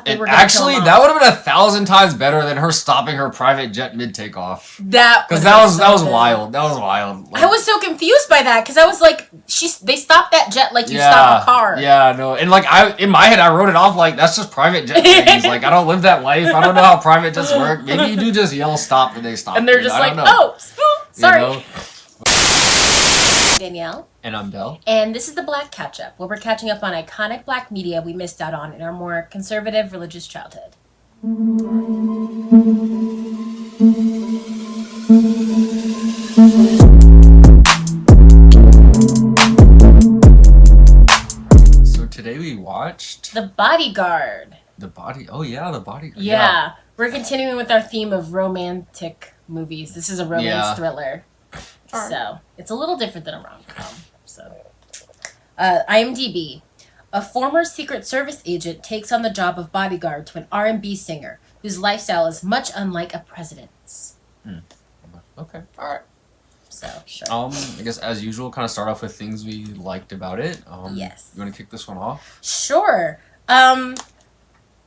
Actually, that would have been 1,000 times better than her stopping her private jet mid takeoff. That was wild. That was wild. Like, I was so confused by that because I was like, they stopped that jet like you stop a car. Yeah, no, and like in my head, I wrote it off like that's just private jet things. Like I don't live that life. I don't know how private jets work. Maybe you do just yell stop when they stop. And they're just like, oh, sorry. You know? Danielle. And I'm Del. And this is the Black Catch-Up, where we're catching up on iconic black media we missed out on in our more conservative religious childhood. So today we watched... The Bodyguard. The Bodyguard. Yeah. We're continuing with our theme of romantic movies. This is a romance thriller. So, it's a little different than a rom-com. So, IMDb. A former Secret Service agent takes on the job of bodyguard to an R&B singer whose lifestyle is much unlike a president's. Okay. All right. So, sure. I guess as usual, kind of start off with things we liked about it. Yes. You want to kick this one off? Sure.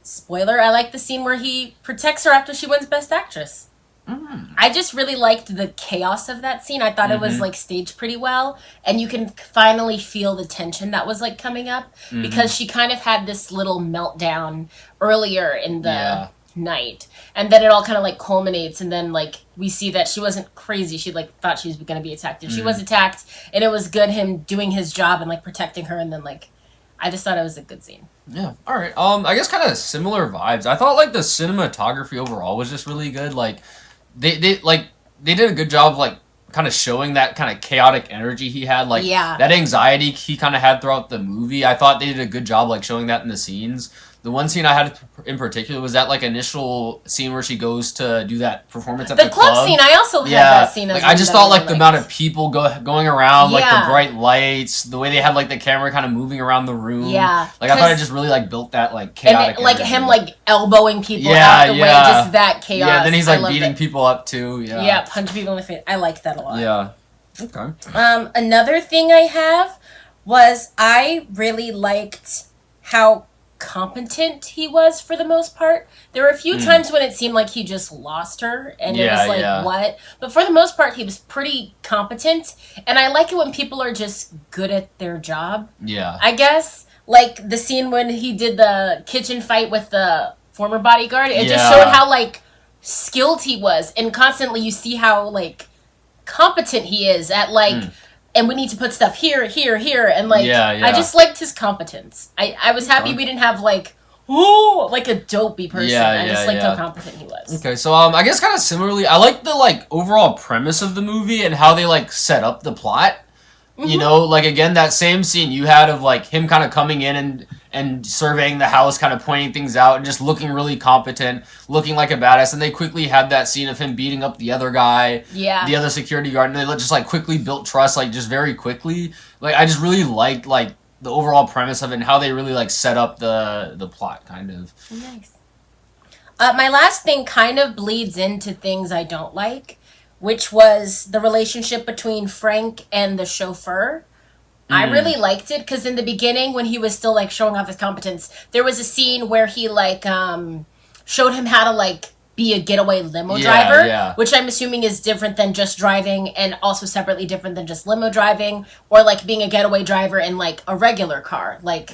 Spoiler, I like the scene where he protects her after she wins Best Actress. I just really liked the chaos of that scene. I thought it was like staged pretty well, and you can finally feel the tension that was like coming up because she kind of had this little meltdown earlier in the night, and then it all kind of like culminates, and then like we see that she wasn't crazy. She like thought she was going to be attacked, and she was attacked, and it was good him doing his job and like protecting her, and then like I just thought it was a good scene. Yeah. All right. I guess kind of similar vibes. I thought like the cinematography overall was just really good. Like. They did a good job of like kind of showing that kind of chaotic energy he had, like that anxiety he kind of had throughout the movie. I thought they did a good job like showing that in the scenes. The one scene I had in particular was that like initial scene where she goes to do that performance at the club scene. I also had that scene. Like I just thought like the amount of people going around, like the bright lights, the way they had like the camera kind of moving around the room. Yeah, like I thought it just really like built that like chaotic. And like him like elbowing people out the way, just that chaos. Yeah, then he's like beating people up too. Yeah, punching people in the face. I liked that a lot. Yeah. Okay. Another thing I have was I really liked how competent he was for the most part. There were a few times when it seemed like he just lost her and it was like what, but for the most part he was pretty competent, and I like it when people are just good at their job. I guess like the scene when he did the kitchen fight with the former bodyguard, it just showed how like skilled he was, and constantly you see how like competent he is at like and we need to put stuff here, and like I just liked his competence. I was happy we didn't have like like a dopey person. I just liked how competent he was. Okay, so I guess kind of similarly, I like the like overall premise of the movie and how they like set up the plot. You know, like again that same scene you had of like him kind of coming in and surveying the house, kind of pointing things out and just looking really competent, looking like a badass. And they quickly had that scene of him beating up the other guy, the other security guard, and they just like quickly built trust, like just very quickly. Like I just really liked like the overall premise of it and how they really like set up the plot, kind of. Nice. My last thing kind of bleeds into things I don't like, which was the relationship between Frank and the chauffeur. I really liked it because in the beginning, when he was still like showing off his competence, there was a scene where he like showed him how to like be a getaway limo driver, which I'm assuming is different than just driving, and also separately different than just limo driving, or like being a getaway driver in like a regular car, like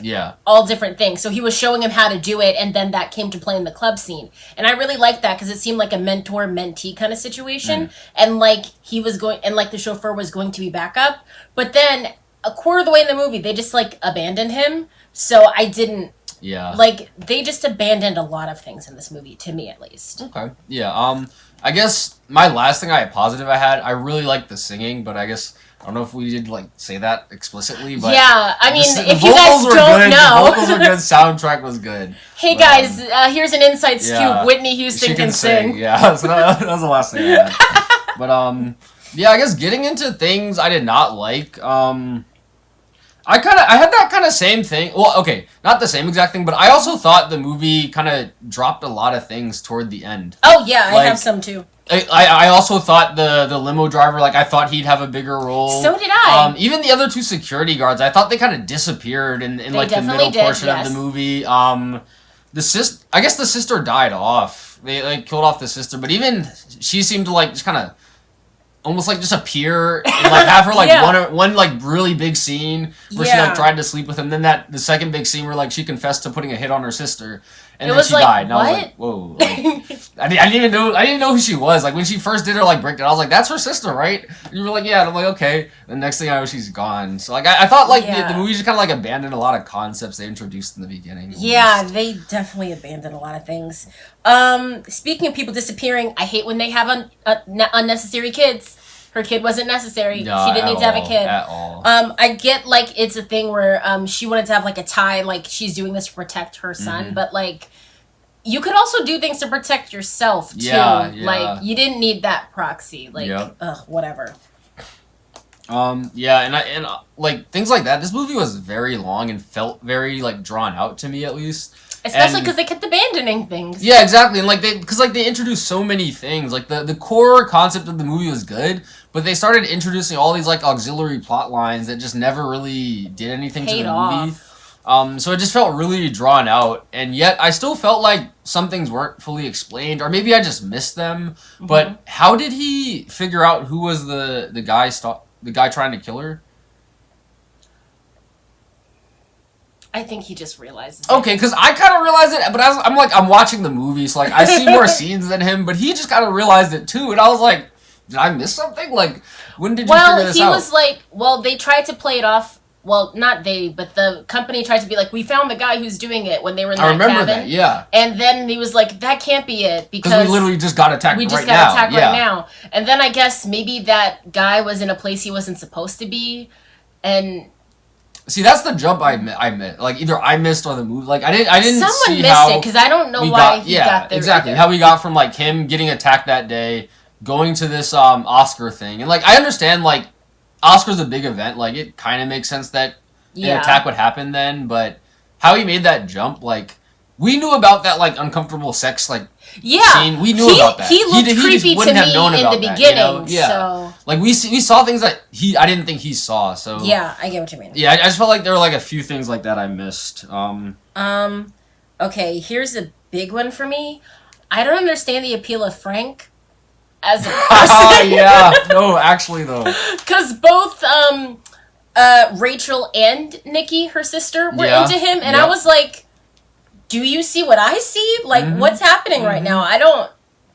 all different things. So he was showing him how to do it, and then that came to play in the club scene, and I really liked that because it seemed like a mentor-mentee kind of situation, and like he was going, and like the chauffeur was going to be backup, but then a quarter of the way in the movie they just like abandoned him, so I didn't. Like, they just abandoned a lot of things in this movie, to me at least. Okay. Yeah, I guess my last thing I had, I really liked the singing, but I guess, I don't know if we did, like, say that explicitly, but... Yeah, I mean, if you guys don't know... The vocals were good, soundtrack was good. Hey guys, here's an inside scoop, Whitney Houston can sing. Yeah, so that was the last thing I had. But, yeah, I guess getting into things I did not like, I had that kind of same thing. Well, okay, not the same exact thing, but I also thought the movie kind of dropped a lot of things toward the end. Oh, yeah, like, I have some too. I also thought the limo driver, like, I thought he'd have a bigger role. So did I. Even the other two security guards, I thought they kind of disappeared in like, the middle portion of the movie. I guess the sister died off. They like killed off the sister, but even she seemed to like just kind of almost like just appear and like have her like one like really big scene where she like tried to sleep with him. Then the second big scene where like she confessed to putting a hit on her sister, and then she died. And I was like, whoa! Like, I didn't even know who she was. Like when she first did her like breakdown, I was like, that's her sister, right? And you were like, yeah. And I'm like, okay. The next thing I know, she's gone. So like I thought like the movie just kind of like abandoned a lot of concepts they introduced in the beginning. Yeah, they definitely abandoned a lot of things. Speaking of people disappearing, I hate when they have unnecessary kids. Her kid wasn't necessary. No, she didn't need to have a kid. At all. I get like it's a thing where she wanted to have like a tie, like she's doing this to protect her son, but like you could also do things to protect yourself too. Yeah. Like you didn't need that proxy. Like whatever. Yeah, and like things like that. This movie was very long and felt very like drawn out to me at least. Especially because they kept abandoning things. Yeah, exactly. And like they introduced so many things. Like the core concept of the movie was good, but they started introducing all these like auxiliary plot lines that just never really did anything to the movie. So it just felt really drawn out, and yet I still felt like some things weren't fully explained, or maybe I just missed them. Mm-hmm. But how did he figure out who was the guy trying to kill her? I think he just realizes it. Okay, because I kind of realized it, but I'm watching the movie, so like I see more scenes than him, but he just kind of realized it too, and I was like, did I miss something? Like, when did you figure this out? Well, he was like, they tried to play it off. Well, not they, but the company tried to be like, we found the guy who's doing it when they were in that cabin. I remember that, yeah. And then he was like, that can't be it, because we literally just got attacked right now. And then I guess maybe that guy was in a place he wasn't supposed to be, and... See, that's the jump I missed. Like, either I missed or the movie. Like, I didn't Someone see missed how it, because I don't know why he got there. Exactly. Either. How we got from, like, him getting attacked that day, going to this Oscar thing. And, like, I understand, like, Oscar's a big event. Like, it kind of makes sense that an attack would happen then. But how he made that jump, like, we knew about that, like, uncomfortable sex, like, scene. We knew about that. He looked creepy to me in the beginning. Yeah. So. Like, we saw things that I didn't think he saw, so... Yeah, I get what you mean. Yeah, I just felt like there were, like, a few things like that I missed. Okay, here's a big one for me. I don't understand the appeal of Frank as a person. Yeah. No, actually, though. Because both, Rachel and Nikki, her sister, were into him, and I was like... Do you see what I see? Like, what's happening right now? I don't...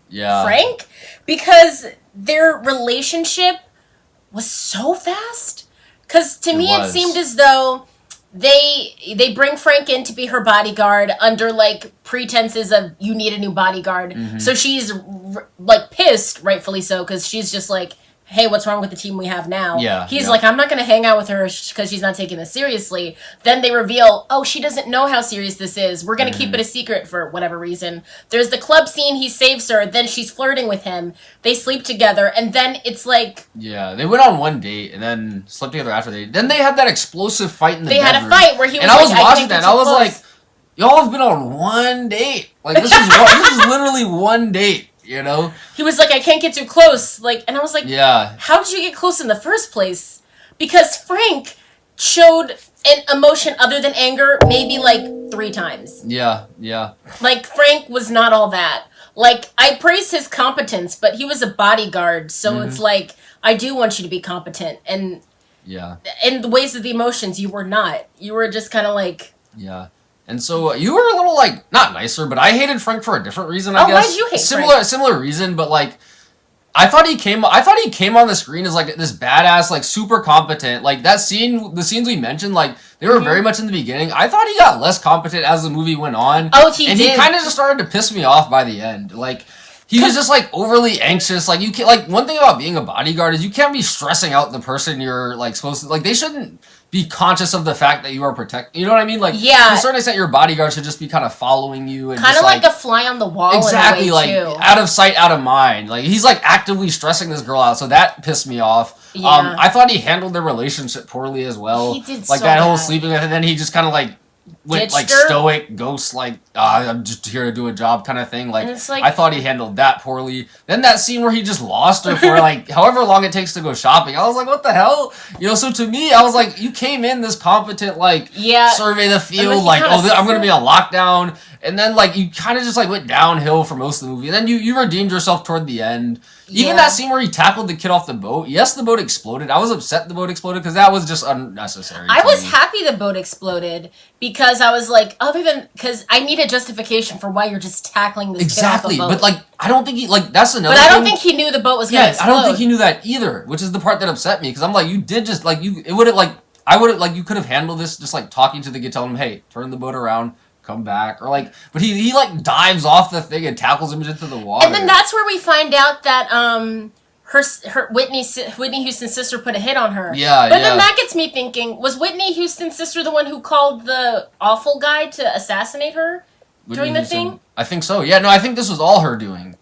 Yeah. Frank? Because their relationship was so fast. Because to me, it seemed as though they bring Frank in to be her bodyguard under, like, pretenses of, you need a new bodyguard. Mm-hmm. So she's, like, pissed, rightfully so, because she's just like... Hey, what's wrong with the team we have now? Yeah. He's like, I'm not going to hang out with her because she's not taking this seriously. Then they reveal, oh, she doesn't know how serious this is. We're going to keep it a secret for whatever reason. There's the club scene. He saves her. Then she's flirting with him. They sleep together. And then it's like... Yeah, they went on one date and then slept together after they... Then they had that explosive fight in the bedroom. They had a fight where he was and I was watching that and I was like, y'all have been on one date. Like, this is literally one date. You know? He was like, I can't get too close. Like, and I was like, yeah. How did you get close in the first place? Because Frank showed an emotion other than anger maybe like 3 times. Yeah. Like, Frank was not all that. Like, I praise his competence, but he was a bodyguard, so it's like, I do want you to be competent. And in the ways of the emotions, you were not. You were just kind of like... Yeah. And so you were a little, like, not nicer, but I hated Frank for a different reason, I guess. Why did you hate Frank? Similar reason, but, like, I thought he came on the screen as, like, this badass, like, super competent. Like, the scenes we mentioned, like, they were very much in the beginning. I thought he got less competent as the movie went on. Oh, he did. And he kind of just started to piss me off by the end. Like... He was just, like, overly anxious. Like, you can't, like, one thing about being a bodyguard is you can't be stressing out the person you're, like, supposed to... Like, they shouldn't be conscious of the fact that you are protected. You know what I mean? Like, to a certain extent, your bodyguard should just be kind of following you. And kind of like a fly on the wall exactly, in a way, too. Like, out of sight, out of mind. Like, he's, like, actively stressing this girl out, so that pissed me off. Yeah. I thought he handled their relationship poorly as well. He did like, so that bad. whole sleeping with, and then he just kind of, like... Went, like, stoic, ghost, like, I'm just here to do a job kind of thing. Like, I thought he handled that poorly. Then that scene where he just lost her for, like, however long it takes to go shopping. I was like, what the hell? You know, so to me, I was like, you came in this competent, like, survey the field, like, I'm going to be on lockdown. And then, like, you kind of just, like, went downhill for most of the movie. And then you redeemed yourself toward the end. Even that scene where he tackled the kid off the boat. Yes, the boat exploded. I was upset the boat exploded because that was just unnecessary. I was happy the boat exploded because I was like, because I need a justification for why you're just tackling this kid off the boat. But, like, I don't think he, like, that's another But I don't thing. think he knew the boat was going to explode. I don't think he knew that either, which is the part that upset me. Because I'm like, you did just, like, it would have, like, I would have, like, you could have handled this just, like, talking to the kid, telling him, hey, turn the boat around. Come back, or like, but he like dives off the thing and tackles him into the water. And then that's where we find out that her Whitney Houston's sister put a hit on her. Yeah, but then that gets me thinking: was Whitney Houston's sister the one who called the awful guy to assassinate her during the thing? I think so. Yeah, no, I think this was all her doing.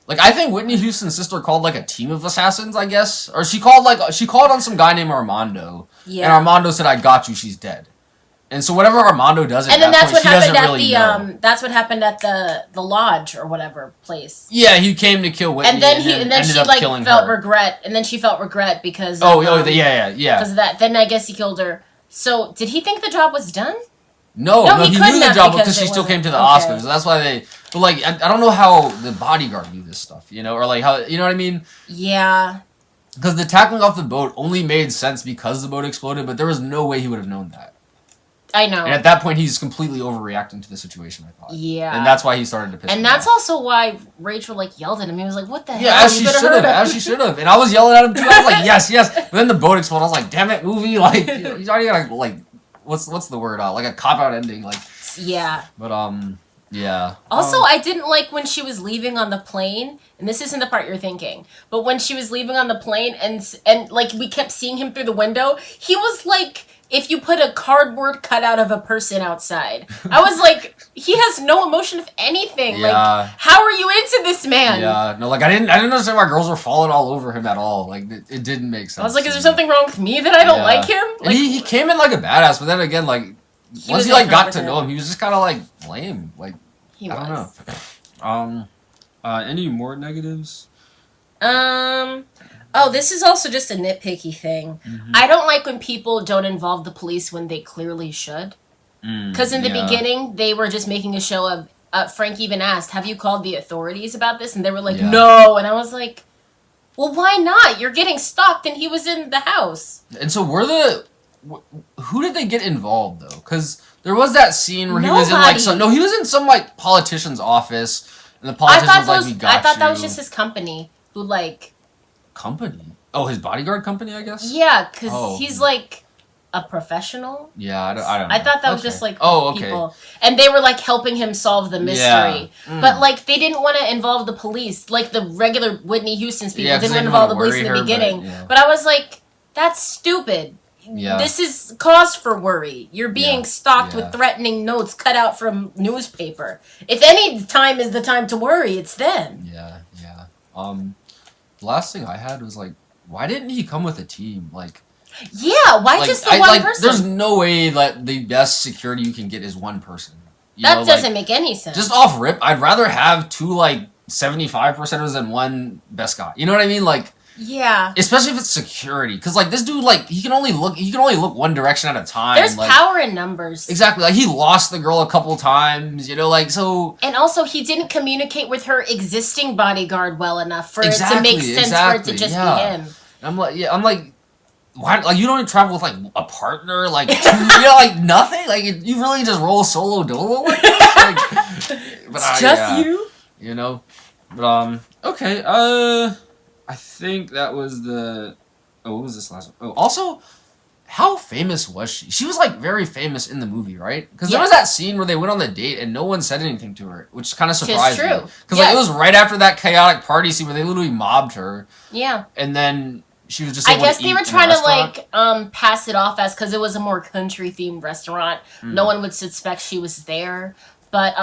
Like, I think Whitney Houston's sister called like a team of assassins, I guess, or she called on some guy named Armando. Yeah, and Armando said, "I got you. She's dead." And so whatever Armando does at that point, she doesn't really know. That's what happened at the lodge or whatever place. Yeah, he came to kill Whitney, and then she like felt regret, and then she felt regret because yeah. Because of that. Then I guess he killed her. So did he think the job was done? No, he knew the job because she still came to the Oscars. So that's why they. But like, I don't know how the Bodyguard knew this stuff, you know, or like how, you know what I mean? Yeah. Because the tackling off the boat only made sense because the boat exploded, but there was no way he would have known that. I know. And at that point, he's completely overreacting to the situation, I thought. Yeah. And that's why he started to piss me And that's also why Rachel, like, yelled at him. He was like, what the hell? Yeah, as she should have. And I was yelling at him, too. I was like, yes. But then the boat exploded. I was like, damn it, movie. Like, he's already got, like, what's the word? Like, a cop-out ending. Like, yeah. But, yeah. Also, I didn't like when she was leaving on the plane, and this isn't the part you're thinking, but when she was leaving on the plane and like, we kept seeing him through the window, he was like... if you put a cardboard cutout of a person outside. I was like, he has no emotion of anything. Yeah. Like, how are you into this man? Yeah, no, like I didn't understand why girls were falling all over him at all. Like it didn't make sense. I was like, is there something wrong with me that I don't like him? Like, and he came in like a badass, but then again, like once he like got to know him, he was just kind of like lame. Like I don't know. Any more negatives? Oh, this is also just a nitpicky thing. Mm-hmm. I don't like when people don't involve the police when they clearly should. Because in the beginning, they were just making a show of... Frank even asked, have you called the authorities about this? And they were like, no. And I was like, well, why not? You're getting stalked and he was in the house. And so who did they get involved, though? Because there was that scene where he was in like he was in some like politician's office. And the politician was like, we got you. I thought that was just his company who like... Company? Oh, his bodyguard company, I guess? Yeah, because he's like a professional. Yeah, I don't know. I thought that was just like people. And they were like helping him solve the mystery. Yeah. But like they didn't want to involve the police. Like the regular Whitney Houston's people didn't want to involve the police in the beginning. But I was like, that's stupid. Yeah. This is cause for worry. You're being stalked with threatening notes cut out from newspaper. If any time is the time to worry, it's then. Yeah. The last thing I had was like, why didn't he come with a team? Like, why just the one person? There's no way that the best security you can get is one person. That doesn't make any sense. Just off rip, I'd rather have two like 75%ers than one best guy. You know what I mean? Like, yeah. Especially if it's security, because like this dude, like he can only look one direction at a time. There's like, power in numbers. Exactly. Like he lost the girl a couple times, you know, like so. And also, he didn't communicate with her existing bodyguard well enough for it to make sense for it to just be him. I'm like, why? Like you don't even travel with like a partner, like like nothing. Like you really just roll solo dolo like this. Like, but it's just you. You know, but okay. I think that was the... Oh, what was this last one? Oh, also, how famous was she? She was, like, very famous in the movie, right? Because there was that scene where they went on the date and no one said anything to her, which kind of surprised me. Because like, it was right after that chaotic party scene where they literally mobbed her. Yeah. And then she was just I guess they were trying to, like, pass it off as... Because it was a more country-themed restaurant. No one would suspect she was there. But,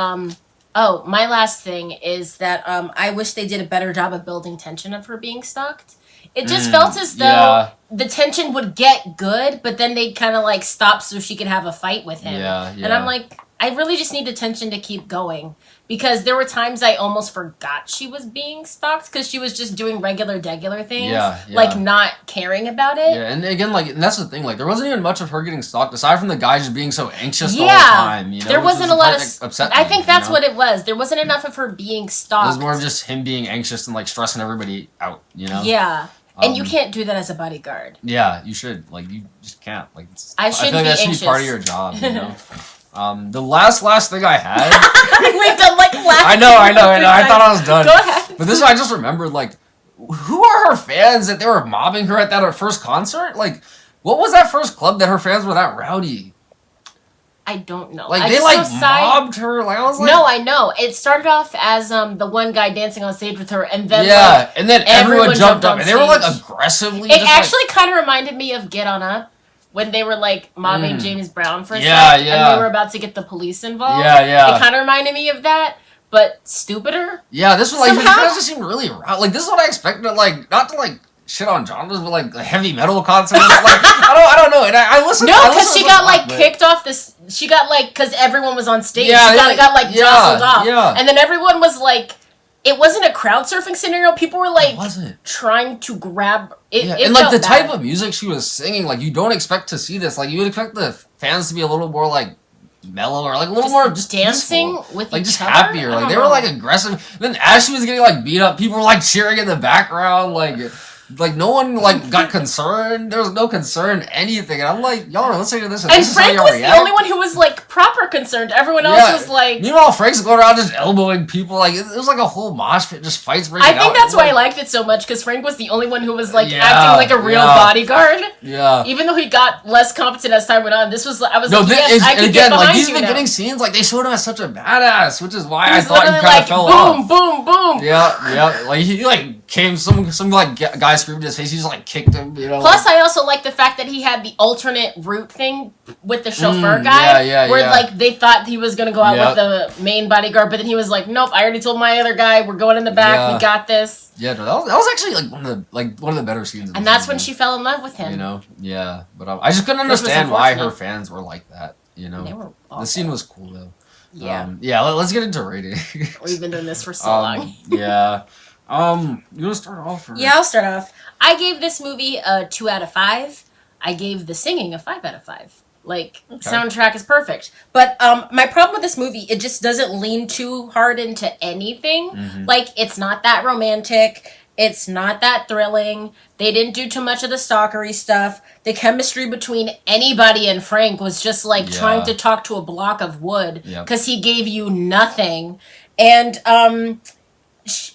oh, my last thing is that I wish they did a better job of building tension of her being stalked. It just felt as though the tension would get good, but then they'd kind of like stop so she could have a fight with him. Yeah. And I'm like, I really just need the tension to keep going. because there were times I almost forgot she was being stalked because she was just doing regular things, like not caring about it. Yeah, and again, like, and that's the thing, like, there wasn't even much of her getting stalked aside from the guy just being so anxious the whole time. You know, there wasn't a lot of. Upset I think that's what it was. There wasn't enough of her being stalked. It was more of just him being anxious and like stressing everybody out. You know. Yeah. And you can't do that as a bodyguard. Yeah, you should. Like, you just can't. Like, I feel like that should be part of your job, you know? The last thing I had... We've done, like, I know. I thought I was done. Go ahead. But this one, I just remembered, like, who are her fans that they were mobbing her at that first concert? Like, what was that first club that her fans were that rowdy? I don't know. Like, they, like, mobbed her. Like, I was like... No, I know. It started off as the one guy dancing on stage with her, and then, and then everyone jumped up, and they were, like, aggressively... It actually kind of reminded me of Get On Up, when they were, like, mobbing James Brown for a sec, and they were about to get the police involved. It kind of reminded me of that, but stupider. Yeah, this was, like, the fans just seemed really... Like, this is what I expected, like, not to, like... shit on genres, but like a heavy metal concert. Like, I don't know. And I listened. No, because she got like kicked off this. She got like because everyone was on stage. Yeah, she got like jostled off. Yeah. And then everyone was like, it wasn't a crowd surfing scenario. People were like trying to grab it. Yeah. And like the type of music she was singing, like you don't expect to see this. Like you would expect the fans to be a little more like mellow or like a little more just dancing peaceful. with like each just other? happier. Like they were like aggressive. And then as she was getting like beat up, people were like cheering in the background. Like no one like got concerned. There was no concern, anything. And I'm like, y'all are listening to this, and Frank was the only one who was like proper concerned. Everyone else was like. Meanwhile, Frank's going around just elbowing people. Like it was like a whole mosh pit, just fights breaking out. I think that's why I liked it so much because Frank was the only one who was like acting like a real bodyguard. Yeah. Even though he got less competent as time went on, this was I was no, like, yes, I can get behind like these you beginning now. scenes, like they showed him as such a badass, which is why I He's thought he kind of like, fell boom, off. boom, boom. Yeah. Like he like came some like guy screamed in his face. He's like kicked him. You know. Plus, I also like the fact that he had the alternate route thing with the chauffeur guy, where like they thought he was gonna go out with the main bodyguard, but then he was like, "Nope, I already told my other guy we're going in the back. We got this." Yeah, no, that was actually like one of the better scenes. And that's when she fell in love with him. You know, yeah, but I just couldn't understand why her fans were like that. You know, they were awful. The scene was cool though. Yeah, let's get into rating. We've been doing this for so long. Yeah. You want to start off? Or? Yeah, I'll start off. I gave this movie a 2 out of 5. I gave the singing a 5 out of 5. Like, soundtrack is perfect. But my problem with this movie, it just doesn't lean too hard into anything. Mm-hmm. Like, it's not that romantic. It's not that thrilling. They didn't do too much of the stalkery stuff. The chemistry between anybody and Frank was just like trying to talk to a block of wood because he gave you nothing. And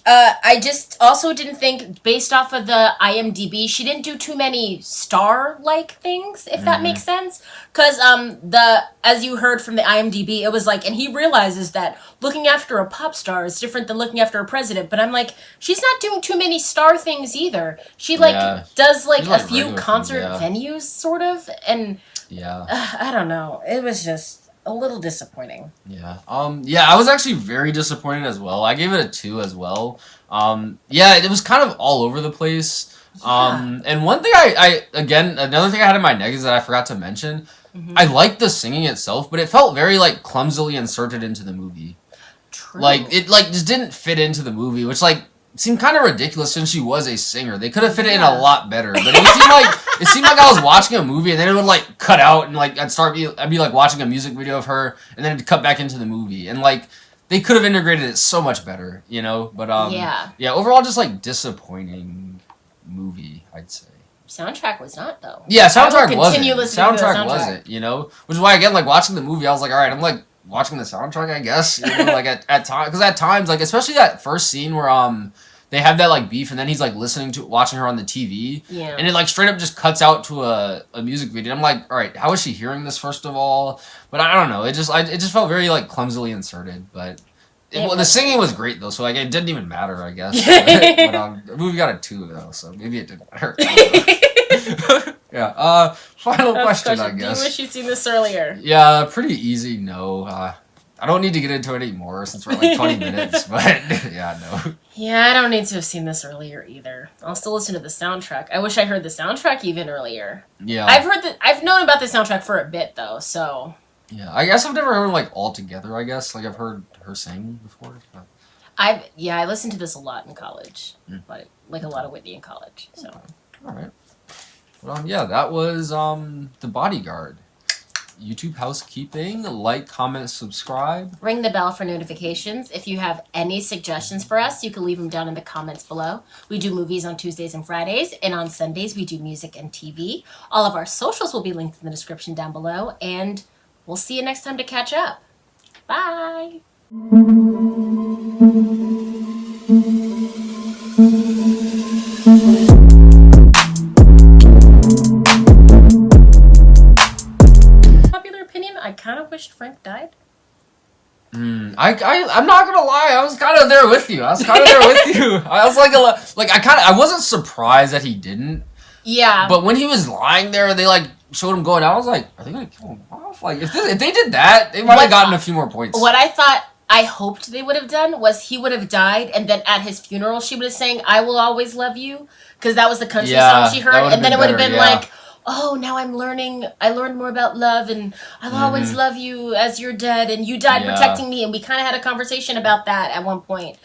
I just also didn't think, based off of the IMDb, she didn't do too many star-like things, if that makes sense. Because as you heard from the IMDb, it was like, and he realizes that looking after a pop star is different than looking after a president. But I'm like, she's not doing too many star things either. She does like a few concert venues, sort of, and I don't know. It was just a little disappointing. Yeah. I was actually very disappointed as well. I gave it a 2 as well. It was kind of all over the place. And one thing another thing I had in my negatives that I forgot to mention, I liked the singing itself, but it felt very like clumsily inserted into the movie. True. Like it like just didn't fit into the movie, which like seemed kind of ridiculous since she was a singer. They could have fit it in a lot better, but it seemed like I was watching a movie and then it would like cut out and like I'd be like watching a music video of her and then it'd cut back into the movie and like they could have integrated it so much better, you know. But overall just like disappointing movie, I'd say. Soundtrack was not though. Yeah, soundtrack wasn't. You know, which is why again like watching the movie I was like, all right, I'm like watching the soundtrack, I guess, you know, like at times, because at times, like especially that first scene where they have that like beef, and then he's like watching her on the TV, and it like straight up just cuts out to a music video. I'm like, all right, how is she hearing this first of all? But I don't know, it just felt very like clumsily inserted, but. The singing was great though, so like it didn't even matter, I guess. But the movie got a 2 though, so maybe it didn't matter. Final question, I guess. Do you wish you'd seen this earlier? Yeah, pretty easy. No, I don't need to get into it anymore since we're like 20 minutes. But no. Yeah, I don't need to have seen this earlier either. I'll still listen to the soundtrack. I wish I heard the soundtrack even earlier. Yeah, I've known about the soundtrack for a bit though, so. Yeah, I guess I've never heard like all together. I guess like I've heard her sing before. But... I listened to this a lot in college, but like a lot of Whitney in college. So, all right. Well, yeah, that was The Bodyguard. YouTube housekeeping. Like, comment, subscribe. Ring the bell for notifications. If you have any suggestions for us, you can leave them down in the comments below. We do movies on Tuesdays and Fridays, and on Sundays we do music and TV. All of our socials will be linked in the description down below, and we'll see you next time to catch up. Bye! I kind of wished Frank died. I'm not gonna lie. I was kind of there with you. I was I wasn't surprised that he didn't. Yeah. But when he was lying there and they like showed him going out, I was like, are they gonna kill him off? Like if they did that, they might have gotten a few more points. What I hoped they would have done was he would have died, and then at his funeral she would have sang "I Will Always Love You" because that was the country song she heard, and then it would have been like, oh, now I learned more about love, and I'll always love you as you're dead, and you died protecting me, and we kind of had a conversation about that at one point.